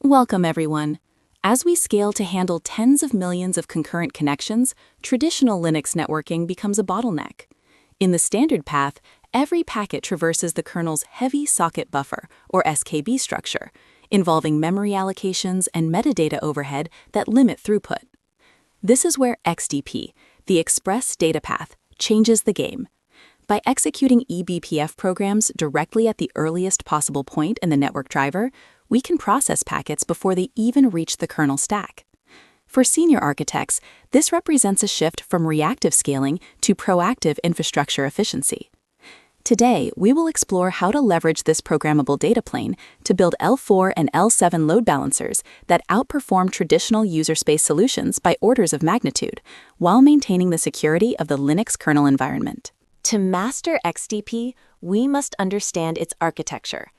Welcome, everyone. As we scale to handle tens of millions of concurrent connections, traditional Linux networking becomes a bottleneck. In the standard path, every packet traverses the kernel's heavy socket buffer, or SKB structure, involving memory allocations and metadata overhead that limit throughput. This is where XDP, the Express Data Path, changes the game. By executing eBPF programs directly at the earliest possible point in the network driver, we can process packets before they even reach the kernel stack. For senior architects, this represents a shift from reactive scaling to proactive infrastructure efficiency. Today, we will explore how to leverage this programmable data plane to build L4 and L7 load balancers that outperform traditional user space solutions by orders of magnitude, while maintaining the security of the Linux kernel environment. To master XDP, we must understand its architecture.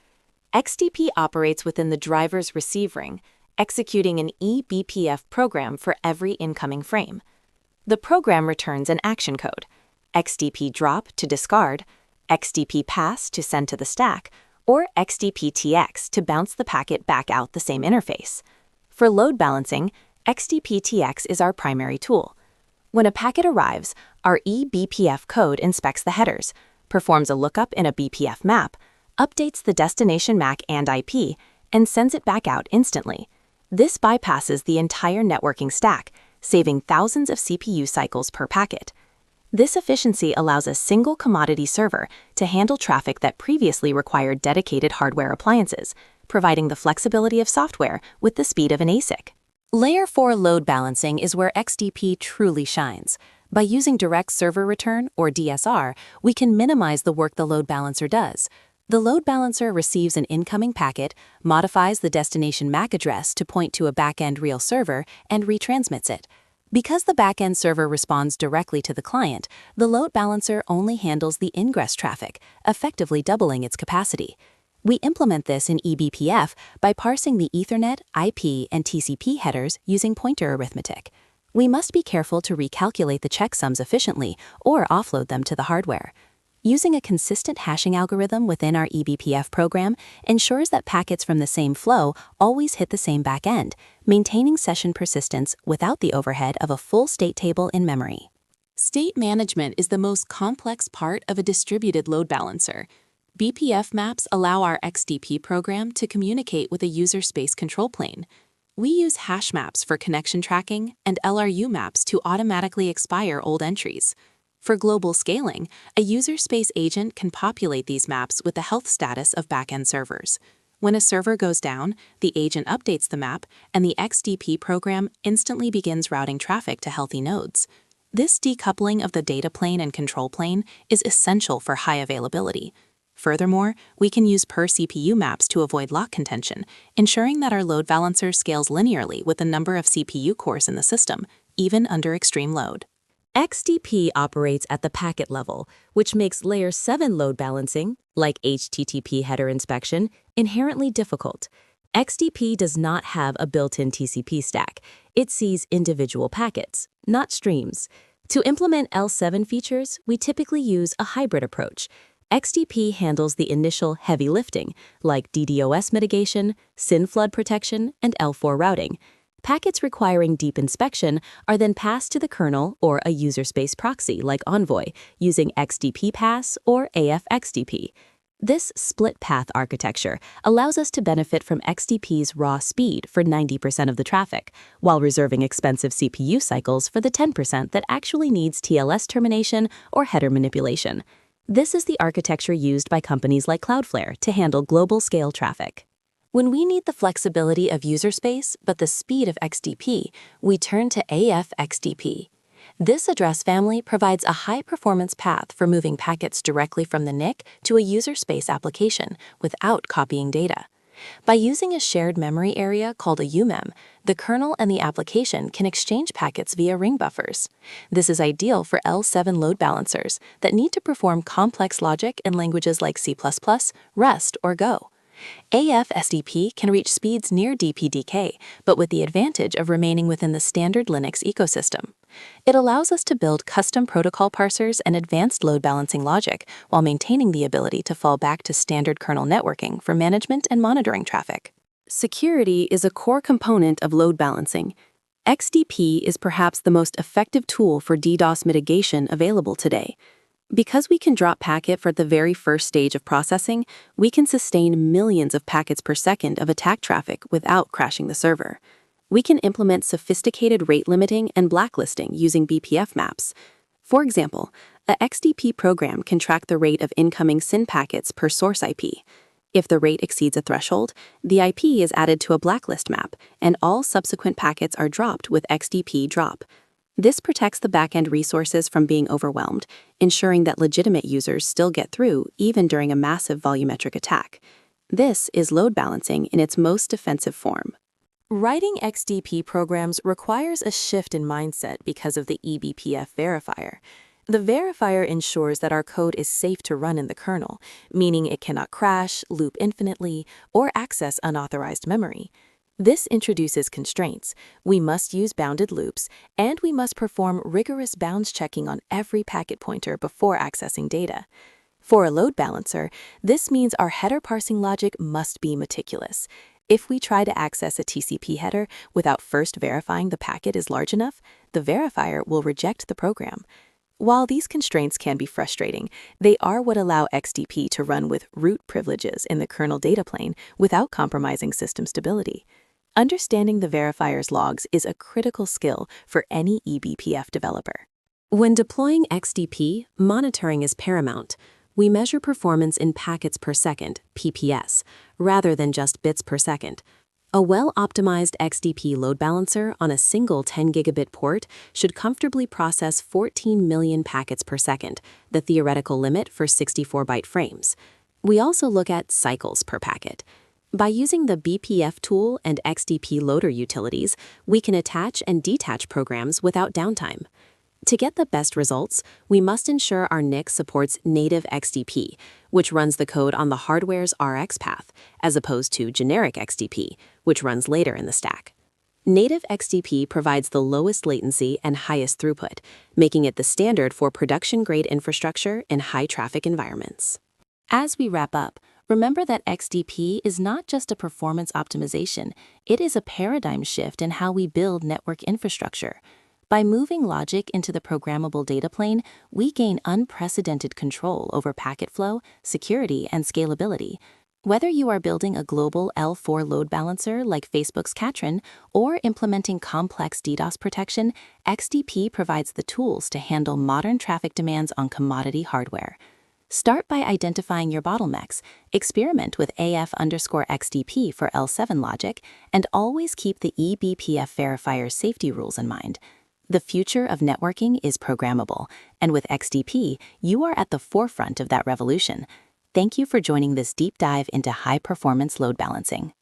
XDP operates within the driver's receive ring, executing an eBPF program for every incoming frame. The program returns an action code: XDP drop to discard, XDP pass to send to the stack, or XDP TX to bounce the packet back out the same interface. For load balancing, XDP TX is our primary tool. When a packet arrives, our eBPF code inspects the headers, performs a lookup in a BPF map, updates the destination MAC and IP, and sends it back out instantly. This bypasses the entire networking stack, saving thousands of CPU cycles per packet. This efficiency allows a single commodity server to handle traffic that previously required dedicated hardware appliances, providing the flexibility of software with the speed of an ASIC. Layer 4 load balancing is where XDP truly shines. By using direct server return, or DSR, we can minimize the work the load balancer does. The load balancer receives an incoming packet, modifies the destination MAC address to point to a backend real server, and retransmits it. Because the backend server responds directly to the client, the load balancer only handles the ingress traffic, effectively doubling its capacity. We implement this in eBPF by parsing the Ethernet, IP, and TCP headers using pointer arithmetic. We must be careful to recalculate the checksums efficiently or offload them to the hardware. Using a consistent hashing algorithm within our eBPF program ensures that packets from the same flow always hit the same backend, maintaining session persistence without the overhead of a full state table in memory. State management is the most complex part of a distributed load balancer. BPF maps allow our XDP program to communicate with a user space control plane. We use hash maps for connection tracking and LRU maps to automatically expire old entries. For global scaling, a user space agent can populate these maps with the health status of backend servers. When a server goes down, the agent updates the map, and the XDP program instantly begins routing traffic to healthy nodes. This decoupling of the data plane and control plane is essential for high availability. Furthermore, we can use per CPU maps to avoid lock contention, ensuring that our load balancer scales linearly with the number of CPU cores in the system, even under extreme load. XDP operates at the packet level, which makes Layer 7 load balancing, like HTTP header inspection, inherently difficult. XDP does not have a built-in TCP stack. It sees individual packets, not streams. To implement L7 features, we typically use a hybrid approach. XDP handles the initial heavy lifting, like DDoS mitigation, SYN flood protection, and L4 routing. Packets requiring deep inspection are then passed to the kernel or a user space proxy like Envoy using XDP pass or AF-XDP. This split-path architecture allows us to benefit from XDP's raw speed for 90% of the traffic, while reserving expensive CPU cycles for the 10% that actually needs TLS termination or header manipulation. This is the architecture used by companies like Cloudflare to handle global-scale traffic. When we need the flexibility of user space but the speed of XDP, we turn to AF-XDP. This address family provides a high-performance path for moving packets directly from the NIC to a user space application without copying data. By using a shared memory area called a UMEM, the kernel and the application can exchange packets via ring buffers. This is ideal for L7 load balancers that need to perform complex logic in languages like C++, Rust, or Go. AF-SDP can reach speeds near DPDK, but with the advantage of remaining within the standard Linux ecosystem. It allows us to build custom protocol parsers and advanced load balancing logic while maintaining the ability to fall back to standard kernel networking for management and monitoring traffic. Security is a core component of load balancing. XDP is perhaps the most effective tool for DDoS mitigation available today. Because we can drop packet at the very first stage of processing, we can sustain millions of packets per second of attack traffic without crashing the server. We can implement sophisticated rate limiting and blacklisting using BPF maps. For example, a XDP program can track the rate of incoming SYN packets per source IP. If the rate exceeds a threshold, the IP is added to a blacklist map, and all subsequent packets are dropped with XDP drop. This protects the backend resources from being overwhelmed, ensuring that legitimate users still get through even during a massive volumetric attack. This is load balancing in its most defensive form. Writing XDP programs requires a shift in mindset because of the eBPF verifier. The verifier ensures that our code is safe to run in the kernel, meaning it cannot crash, loop infinitely, or access unauthorized memory. This introduces constraints. We must use bounded loops, and we must perform rigorous bounds checking on every packet pointer before accessing data. For a load balancer, this means our header parsing logic must be meticulous. If we try to access a TCP header without first verifying the packet is large enough, the verifier will reject the program. While these constraints can be frustrating, they are what allow XDP to run with root privileges in the kernel data plane without compromising system stability. Understanding the verifier's logs is a critical skill for any eBPF developer. When deploying XDP, monitoring is paramount. We measure performance in packets per second, PPS, rather than just bits per second. A well-optimized XDP load balancer on a single 10 gigabit port should comfortably process 14 million packets per second, the theoretical limit for 64-byte frames. We also look at cycles per packet. By using the BPF tool and XDP loader utilities, we can attach and detach programs without downtime. To get the best results, we must ensure our NIC supports native XDP, which runs the code on the hardware's RX path, as opposed to generic XDP, which runs later in the stack. Native XDP provides the lowest latency and highest throughput, making it the standard for production-grade infrastructure in high-traffic environments. As we wrap up, remember that XDP is not just a performance optimization, it is a paradigm shift in how we build network infrastructure. By moving logic into the programmable data plane, we gain unprecedented control over packet flow, security, and scalability. Whether you are building a global L4 load balancer like Facebook's Katrin or implementing complex DDoS protection, XDP provides the tools to handle modern traffic demands on commodity hardware. Start by identifying your bottlenecks, experiment with AF_XDP for L7 logic, and always keep the eBPF verifier's safety rules in mind. The future of networking is programmable, and with XDP, you are at the forefront of that revolution. Thank you for joining this deep dive into high-performance load balancing.